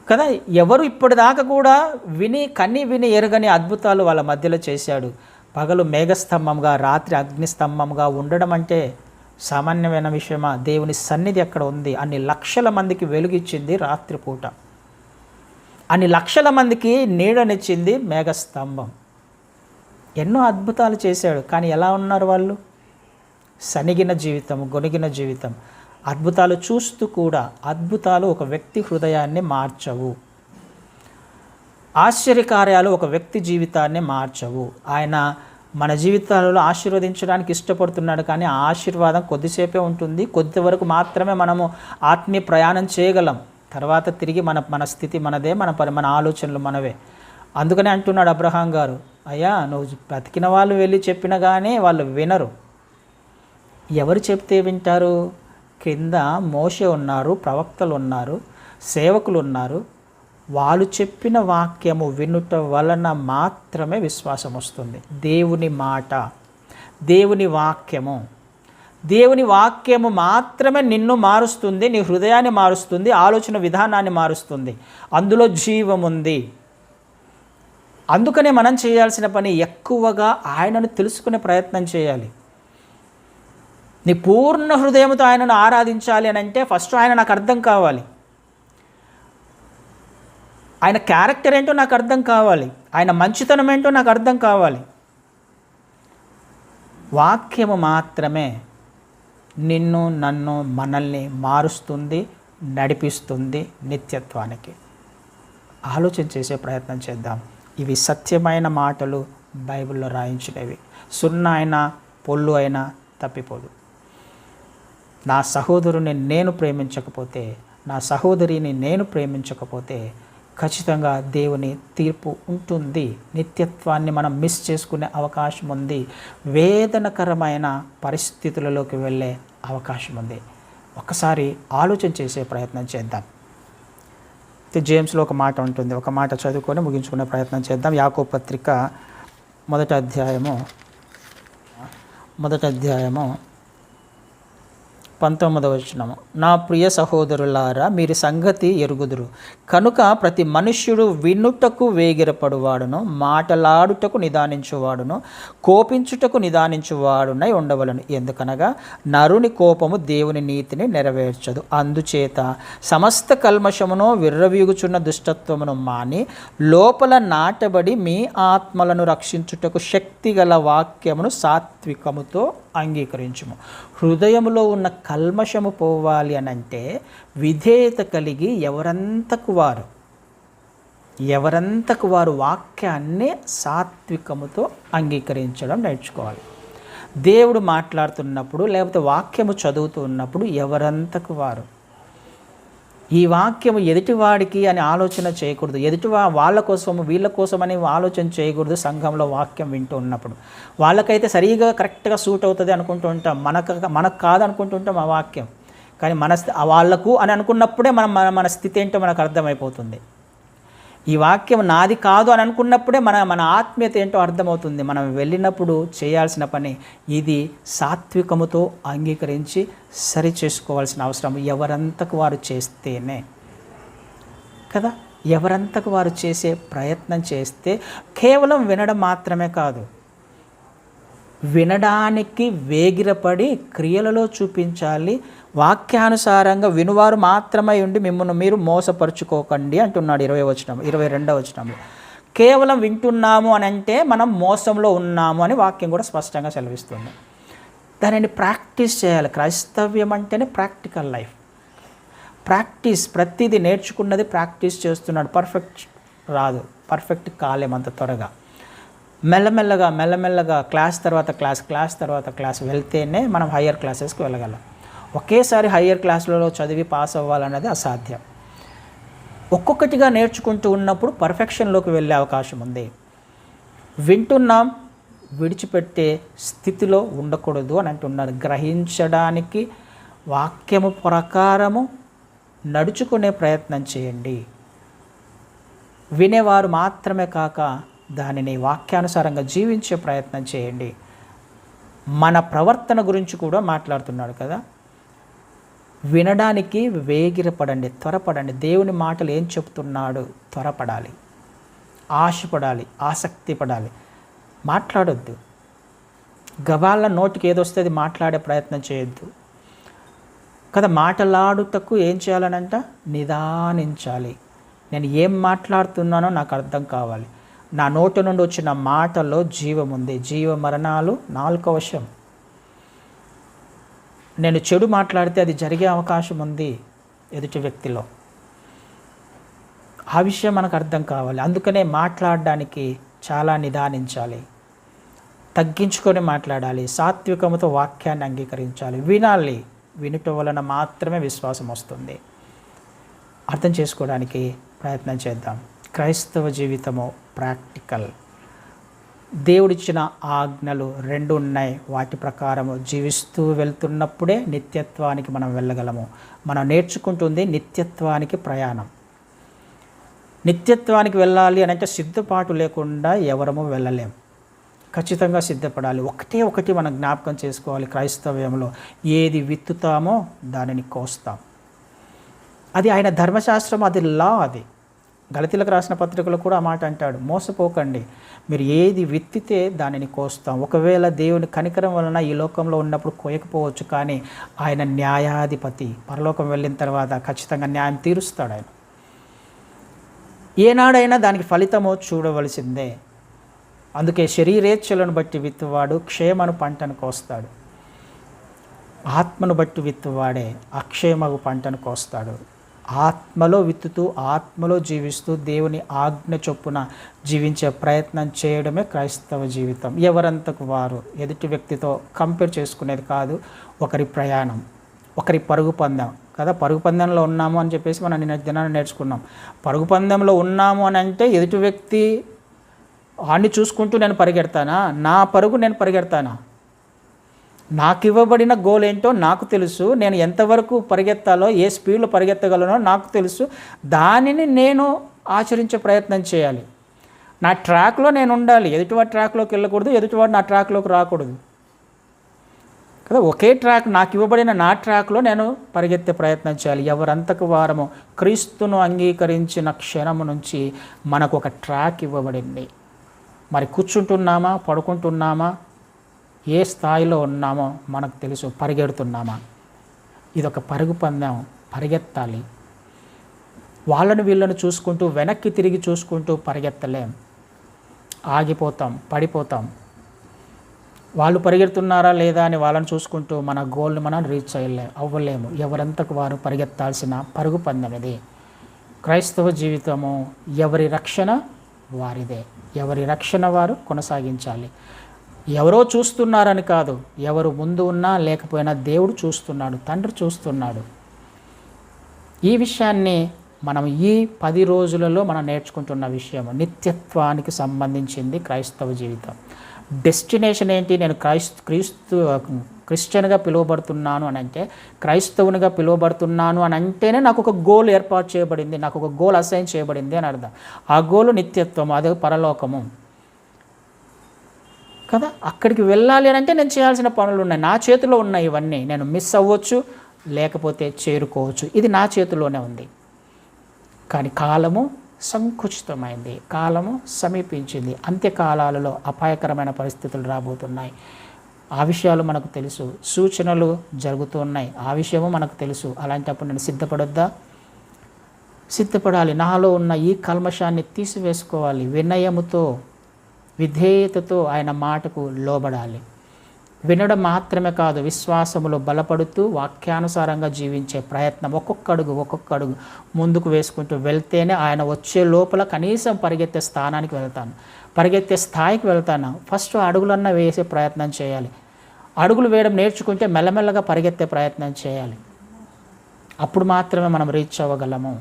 కదా. ఎవరు ఇప్పటిదాకా కూడా కన్ని విని ఎరగని అద్భుతాలు వాళ్ళ మధ్యలో చేశాడు. పగలు మేఘస్తంభంగా, రాత్రి అగ్నిస్తంభంగా ఉండడం అంటే సామాన్యమైన విషయమా? దేవుని సన్నిధి అక్కడ ఉంది. అన్ని లక్షల మందికి వెలుగిచ్చింది రాత్రిపూట, అన్ని లక్షల మందికి నీడనిచ్చింది మేఘస్తంభం. ఎన్నో అద్భుతాలు చేశాడు, కానీ ఎలా ఉన్నారు వాళ్ళు? సనిగిన జీవితం, గొనిగిన జీవితం. అద్భుతాలు చూస్తూ కూడా అద్భుతాలు ఒక వ్యక్తి హృదయాన్ని మార్చవు, ఆశ్చర్యకార్యాలు ఒక వ్యక్తి జీవితాన్ని మార్చవు. ఆయన మన జీవితాలలో ఆశీర్వదించడానికి ఇష్టపడుతున్నాడు, కానీ ఆ ఆశీర్వాదం కొద్దిసేపే ఉంటుంది, కొద్ది వరకు మాత్రమే మనము ఆత్మీయ ప్రయాణం చేయగలం. తర్వాత తిరిగి మన స్థితి మనదే, మన ఆలోచనలు మనవే. అందుకనే అంటున్నాడు అబ్రహాం గారు, అయ్యా నువ్వు బ్రతికిన వాళ్ళు వెళ్ళి చెప్పినా కానీ వాళ్ళు వినరు. ఎవరు చెప్తే వింటారు? కింద మోషే ఉన్నారు, ప్రవక్తలు ఉన్నారు, సేవకులు ఉన్నారు. వాళ్ళు చెప్పిన వాక్యము వినుట వలన మాత్రమే విశ్వాసం వస్తుంది. దేవుని మాట, దేవుని వాక్యము మాత్రమే నిన్ను మారుస్తుంది, నీ హృదయాన్ని మారుస్తుంది, ఆలోచన విధానాన్ని మారుస్తుంది. అందులో జీవం ఉంది. అందుకనే మనం చేయాల్సిన పని ఎక్కువగా ఆయనను తెలుసుకునే ప్రయత్నం చేయాలి. నీ పూర్ణ హృదయంతో ఆయనను ఆరాధించాలి అని అంటే ఫస్ట్ ఆయన నాకు అర్థం కావాలి, ఆయన క్యారెక్టర్ ఏంటో నాకు అర్థం కావాలి, ఆయన మంచితనం ఏంటో నాకు అర్థం కావాలి. వాక్యము మాత్రమే నిన్ను, నన్ను, మనల్ని మారుస్తుంది, నడిపిస్తుంది నిత్యత్వానికి. ఆలోచన చేసే ప్రయత్నం చేద్దాం. ఇవి సత్యమైన మాటలు, బైబిల్లో రాయించినవి. సున్నా అయినా పొల్లు అయినా తప్పిపోదు. నా సహోదరుని నేను ప్రేమించకపోతే, నా సహోదరిని నేను ప్రేమించకపోతే ఖచ్చితంగా దేవుని తీర్పు ఉంటుంది. నిత్యత్వాన్ని మనం మిస్ చేసుకునే అవకాశం ఉంది. వేదనకరమైన పరిస్థితులలోకి వెళ్ళే అవకాశం ఉంది. ఒకసారి ఆలోచన చేసే ప్రయత్నం చేద్దాం. జేమ్స్లో ఒక మాట ఉంటుంది, ఒక మాట చదువుకొని ముగించుకునే ప్రయత్నం చేద్దాం. యాకోబు పత్రిక మొదటి అధ్యాయము 19వ వచనము. నా ప్రియ సహోదరులారా, మీరు సంగతి ఎరుగుదురు కనుక ప్రతి మనుష్యుడు వినుటకు వేగిరపడువాడును, మాటలాడుటకు నిదానించువాడును, కోపించుటకు నిదానించువాడునై ఉండవలను. ఎందుకనగా నరుని కోపము దేవుని నీతిని నెరవేర్చదు. అందుచేత సమస్త కల్మషమును విర్రవీగుచున్న దుష్టత్వమును మాని లోపల నాటబడి మీ ఆత్మలను రక్షించుటకు శక్తిగల వాక్యమును సాత్వికముతో అంగీకరించుము. హృదయములో ఉన్న కల్మషము పోవాలి అని అంటే విధేయత కలిగి ఎవరంతకు వారు వాక్యాన్ని సాత్వికముతో అంగీకరించడం నేర్చుకోవాలి. దేవుడు మాట్లాడుతున్నప్పుడు లేకపోతే వాక్యము చదువుతూ ఉన్నప్పుడు ఎవరంతకు వారు ఈ వాక్యము ఎదుటివాడికి అని ఆలోచన చేయకూడదు. వాళ్ళ కోసము వీళ్ళ కోసం అని ఆలోచన చేయకూడదు. సంఘంలో వాక్యం వింటూ ఉన్నప్పుడు వాళ్ళకైతే సరిగా కరెక్ట్గా సూట్ అవుతుంది అనుకుంటూ ఉంటాం, మనకు కాదు అనుకుంటుంటాం ఆ వాక్యం. కానీ వాళ్ళకు అని అనుకున్నప్పుడే మన స్థితి ఏంటో మనకు అర్థమైపోతుంది. ఈ వాక్యం నాది కాదు అని అనుకున్నప్పుడే మన ఆత్మీయత ఏంటో అర్థమవుతుంది. మనం వెళ్ళినప్పుడు చేయాల్సిన పని ఇది సాత్వికముతో అంగీకరించి సరి చేసుకోవాల్సిన అవసరం ఎవరంతకు వారు చేస్తేనే కదా. ఎవరంతకు వారు చేసే ప్రయత్నం చేస్తే కేవలం వినడం మాత్రమే కాదు, వినడానికి వేగిరపడి క్రియలలో చూపించాలి. వాక్యానుసారంగా వినువారు మాత్రమే ఉండి మిమ్మల్ని మీరు మోసపరుచుకోకండి అంటున్నాడు 22వ వచనంలో. కేవలం వింటున్నాము అని అంటే మనం మోసంలో ఉన్నాము అని వాక్యం కూడా స్పష్టంగా సెలవిస్తుంది. దానిని ప్రాక్టీస్ చేయాలి. క్రైస్తవ్యం అంటేనే ప్రాక్టికల్ లైఫ్. ప్రాక్టీస్, ప్రతిదీ నేర్చుకున్నది ప్రాక్టీస్ చేస్తున్నాడు. పర్ఫెక్ట్ రాదు, పర్ఫెక్ట్ కాలేమంత త్వరగా. మెల్లమెల్లగా క్లాస్ తర్వాత క్లాస్ వెళ్తేనే మనం హయ్యర్ క్లాసెస్కి వెళ్ళగలం. ఒకేసారి హయ్యర్ క్లాసులలో చదివి పాస్ అవ్వాలన్నది అసాధ్యం. ఒక్కొక్కటిగా నేర్చుకుంటూ ఉన్నప్పుడు పర్ఫెక్షన్లోకి వెళ్ళే అవకాశం ఉంది. వింటున్నాం, విడిచిపెట్టే స్థితిలో ఉండకూడదు అని అంటున్నారు. గ్రహించడానికి వాక్యము ప్రకారము నడుచుకునే ప్రయత్నం చేయండి. వినేవారు మాత్రమే కాక దానిని వాక్యానుసారంగా జీవించే ప్రయత్నం చేయండి. మన ప్రవర్తన గురించి కూడా మాట్లాడుతున్నాడు కదా. వినడానికి వేగిరపడండి, త్వరపడండి. దేవుని మాటలు ఏం చెప్తున్నాడు, త్వరపడాలి, ఆశపడాలి, ఆసక్తి పడాలి. మాట్లాడొద్దు, గబాల నోటికి ఏదొస్తే అది మాట్లాడే ప్రయత్నం చేయొద్దు కదా. మాటలాడుటకు ఏం చేయాలనంట, నిదానించాలి. నేను ఏం మాట్లాడుతున్నానో నాకు అర్థం కావాలి. నా నోటి నుండి వచ్చిన మాటల్లో జీవం ఉంది. జీవ మరణాలు నాలుక వశం. నేను చెడు మాట్లాడితే అది జరిగే అవకాశం ఉంది ఎదుటి వ్యక్తిలో. ఆ విషయం మనకు అర్థం కావాలి. అందుకనే మాట్లాడడానికి చాలా నిదానించాలి, తగ్గించుకొని మాట్లాడాలి, సాత్వికముతో వాక్యాన్ని అంగీకరించాలి, వినాలి. వినుట వలన మాత్రమే విశ్వాసం వస్తుంది. అర్థం చేసుకోవడానికి ప్రయత్నం చేద్దాం. క్రైస్తవ జీవితము ప్రాక్టికల్. దేవుడిచ్చిన ఆజ్ఞలు 2 ఉన్నాయి. వాటి ప్రకారము జీవిస్తూ వెళ్తున్నప్పుడే నిత్యత్వానికి మనం వెళ్ళగలము. మనం నేర్చుకుంటుంది నిత్యత్వానికి ప్రయాణం. నిత్యత్వానికి వెళ్ళాలి అని అంటే సిద్ధపాటు లేకుండా ఎవరము వెళ్ళలేం. ఖచ్చితంగా సిద్ధపడాలి. ఒకటి మనం జ్ఞాపకం చేసుకోవాలి. క్రైస్తవ్యంలో ఏది విత్తుతామో దానిని కోస్తాం. అది ఆయన ధర్మశాస్త్రం, అది లా. అది గలతీలకు రాసిన పత్రికలో కూడా ఆ మాట అంటాడు, మోసపోకండి, మీరు ఏది విత్తితే దానిని కోస్తాం. ఒకవేళ దేవుని కనికరం వలన ఈ లోకంలో ఉన్నప్పుడు కోయకపోవచ్చు, కానీ ఆయన న్యాయాధిపతి. పరలోకం వెళ్ళిన తర్వాత ఖచ్చితంగా న్యాయం తీరుస్తాడు ఆయన. ఏనాడైనా దానికి ఫలితమో చూడవలసిందే. అందుకే శరీరేచ్ఛలను బట్టి విత్తువాడు క్షేమను పంటను కోస్తాడు, ఆత్మను బట్టి విత్తువాడే అక్షేమగు పంటను కోస్తాడు. ఆత్మలో విత్తుతూ ఆత్మలో జీవిస్తూ దేవుని ఆజ్ఞ చొప్పున జీవించే ప్రయత్నం చేయడమే క్రైస్తవ జీవితం. ఎవరంతకు వారు ఎదుటి వ్యక్తితో కంపేర్ చేసుకునేది కాదు. ఒకరి ప్రయాణం, ఒకరి పరుగు పందెం కదా. పరుగు పందెంలో ఉన్నాము అని చెప్పేసి మనం నిన్న దినాన్ని నేర్చుకున్నాం. పరుగు పందెంలో ఉన్నాము అని అంటే ఎదుటి వ్యక్తి వాడిని చూసుకుంటూ నేను పరిగెడతానా? నా పరుగు నేను పరిగెడతానా? నాకు ఇవ్వబడిన గోల్ ఏంటో నాకు తెలుసు. నేను ఎంతవరకు పరిగెత్తాలో, ఏ స్పీడ్లో పరిగెత్తగలనో నాకు తెలుసు. దానిని నేను ఆచరించే ప్రయత్నం చేయాలి. నా ట్రాక్లో నేను ఉండాలి. ఎదుటివాడి ట్రాక్లోకి వెళ్ళకూడదు, ఎదుటివాడు నా ట్రాక్లోకి రాకూడదు కదా. ఒకే ట్రాక్, నాకు ఇవ్వబడిన నా ట్రాక్లో నేను పరిగెత్తే ప్రయత్నం చేయాలి. ఎవరంతకు వారము క్రీస్తును అంగీకరించిన క్షణము నుంచి మనకు ఒక ట్రాక్ ఇవ్వబడింది. మరి కూర్చుంటున్నామా, పడుకుంటున్నామా, ఏ స్థాయిలో ఉన్నామో మనకు తెలుసు. పరిగెడుతున్నామా? ఇదొక పరుగు పందెం, పరిగెత్తాలి. వాళ్ళను వీళ్ళను చూసుకుంటూ వెనక్కి తిరిగి చూసుకుంటూ పరిగెత్తలేం, ఆగిపోతాం, పడిపోతాం. వాళ్ళు పరిగెడుతున్నారా లేదా అని వాళ్ళని చూసుకుంటూ మన గోల్ని మనం రీచ్ అవ్వలేము. ఎవరంతకు వారు పరిగెత్తాల్సిన పరుగు పందెం ఇది. క్రైస్తవ జీవితము ఎవరి రక్షణ వారిదే. ఎవరి రక్షణ వారు కొనసాగించాలి. ఎవరో చూస్తున్నారని కాదు, ఎవరు ముందు ఉన్నా లేకపోయినా దేవుడు చూస్తున్నాడు, తండ్రి చూస్తున్నాడు. ఈ విషయాన్ని మనం ఈ 10 రోజులలో మనం నేర్చుకుంటున్న విషయం. నిత్యత్వానికి సంబంధించింది క్రైస్తవ జీవితం. డెస్టినేషన్ ఏంటి? నేను క్రిస్టియన్గా పిలువబడుతున్నాను అని అంటే, క్రైస్తవునిగా పిలువబడుతున్నాను అని అంటేనే నాకు ఒక గోల్ ఏర్పాటు చేయబడింది, నాకు ఒక గోల్ అసైన్ చేయబడింది అని అర్థం. ఆ గోలు నిత్యత్వం, అదే పరలోకము కదా. అక్కడికి వెళ్ళాలి అని అంటే నేను చేయాల్సిన పనులు ఉన్నాయి, నా చేతిలో ఉన్నాయి. ఇవన్నీ నేను మిస్ అవ్వచ్చు, లేకపోతే చేరుకోవచ్చు. ఇది నా చేతిలోనే ఉంది. కానీ కాలము సంకుచితమైంది, కాలము సమీపించింది. అంత్యకాలాలలో అపాయకరమైన పరిస్థితులు రాబోతున్నాయి. ఆ విషయాలు మనకు తెలుసు. సూచనలు జరుగుతున్నాయి, ఆ విషయము మనకు తెలుసు. అలాంటప్పుడు నేను సిద్ధపడొద్దా? సిద్ధపడాలి. నాలో ఉన్న ఈ కల్మషాన్ని తీసివేసుకోవాలి. వినయముతో, విధేయతతో ఆయన మాటకు లోబడాలి. వినడం మాత్రమే కాదు, విశ్వాసములో బలపడుతూ వాక్యానుసారంగా జీవించే ప్రయత్నం ఒక్కొక్క అడుగు ముందుకు వేసుకుంటూ వెళ్తేనే ఆయన వచ్చే లోపల కనీసం పరిగెత్తే స్థాయికి వెళ్తాను. ఫస్ట్ అడుగులన్నా వేసే ప్రయత్నం చేయాలి. అడుగులు వేయడం నేర్చుకుంటే మెల్లమెల్లగా పరిగెత్తే ప్రయత్నం చేయాలి. అప్పుడు మాత్రమే మనం రీచ్ అవ్వగలము.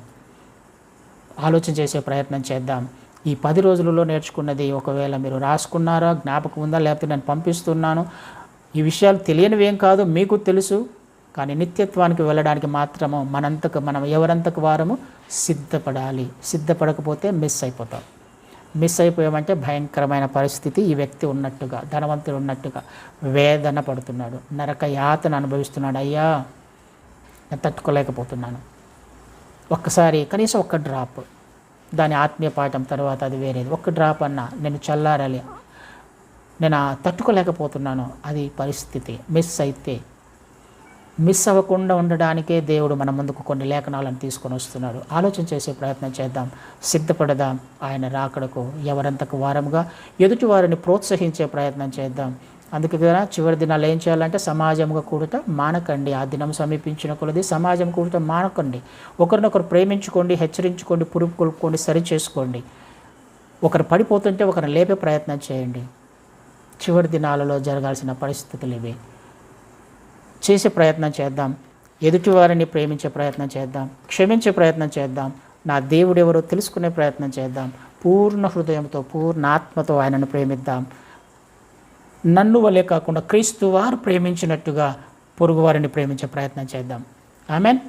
ఆలోచన చేసే ప్రయత్నం చేద్దాం. ఈ 10 రోజులలో నేర్చుకున్నది ఒకవేళ మీరు రాసుకున్నారా, జ్ఞాపకం ఉందా, లేకపోతే నేను పంపిస్తున్నాను. ఈ విషయాలు తెలియనివి ఏం కాదు, మీకు తెలుసు. కానీ నిత్యత్వానికి వెళ్ళడానికి మాత్రము మనం ఎవరంతకు వారము సిద్ధపడాలి. సిద్ధపడకపోతే మిస్ అయిపోతాం. మిస్ అయిపోయామంటే భయంకరమైన పరిస్థితి. ఈ వ్యక్తి ఉన్నట్టుగా, ధనవంతుడు ఉన్నట్టుగా వేదన పడుతున్నాడు, నరక యాతన అనుభవిస్తున్నాడు. అయ్యా నేను తట్టుకోలేకపోతున్నాను. ఒక్కసారి కనీసం ఒక్క డ్రాప్, దాని ఆత్మీయ పాఠం తర్వాత అది వేరేది. ఒక్క డ్రాప్ అన్నా నేను చల్లారాలి, నేను తట్టుకోలేకపోతున్నాను. అది పరిస్థితి. మిస్ అవ్వకుండా ఉండడానికే దేవుడు మన ముందుకు కొన్ని లేఖనాలను తీసుకొని వస్తున్నాడు. ఆలోచన చేసే ప్రయత్నం చేద్దాం, సిద్ధపడదాం. ఆయన రాకడకు ఎవరంతకు వారముగా ఎదుటి వారిని ప్రోత్సహించే ప్రయత్నం చేద్దాం. అందుకే కదా చివరి దినాలు ఏం చేయాలంటే సమాజంగా కూడట మానకండి. ఆ దినం సమీపించిన కొలది సమాజం కూడట మానకండి. ఒకరినొకరు ప్రేమించుకోండి, హెచ్చరించుకోండి, పురుగు కొలుపుకోండి, సరి చేసుకోండి. ఒకరు పడిపోతుంటే ఒకరిని లేపే ప్రయత్నం చేయండి. చివరి దినాలలో జరగాల్సిన పరిస్థితులు ఇవి. చేసే ప్రయత్నం చేద్దాం. ఎదుటివారిని ప్రేమించే ప్రయత్నం చేద్దాం, క్షమించే ప్రయత్నం చేద్దాం. నా దేవుడు ఎవరో తెలుసుకునే ప్రయత్నం చేద్దాం. పూర్ణ హృదయంతో, పూర్ణ ఆత్మతో ఆయనను ప్రేమిద్దాం. నన్ను వలే కాకుండా క్రీస్తు వారు ప్రేమించినట్టుగా పొరుగువారిని ప్రేమించే ప్రయత్నం చేద్దాం. ఆమెన్.